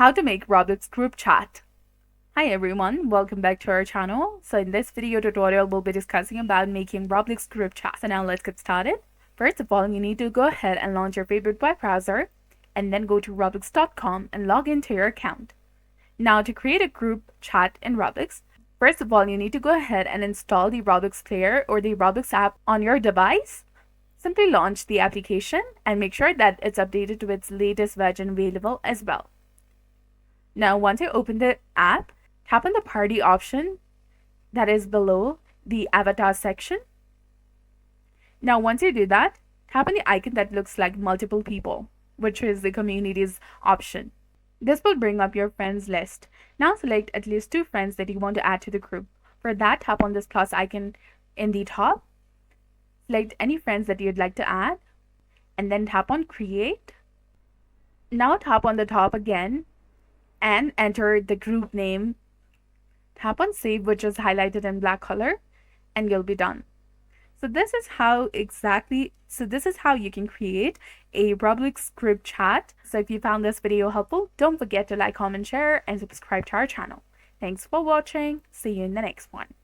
How to make Roblox group chat. Hi everyone, welcome back to our channel. So in this video tutorial, we'll be discussing about making Roblox group chat. So now let's get started. First of all, you need to go ahead and launch your favorite web browser and then go to roblox.com and log into your account. Now to create a group chat in Roblox, first of all, you need to go ahead and install the Roblox player or the Roblox app on your device. Simply launch the application and make sure that it's updated to its latest version available as well. Now, once you open the app, tap on the party option that is below the avatar section. Now, once you do that, tap on the icon that looks like multiple people, which is the communities option. This will bring up your friends list. Now select at least 2 friends that you want to add to the group. For that, tap on this plus icon in the top. Select any friends that you'd like to add and then tap on create. Now tap on the top again and enter the group name. Tap on save, which is highlighted in black color, and you'll be done. So this is how you can create a Roblox group chat. So if you found this video helpful, don't forget to like, comment, share, and subscribe to our channel. Thanks for watching. See you in the next one.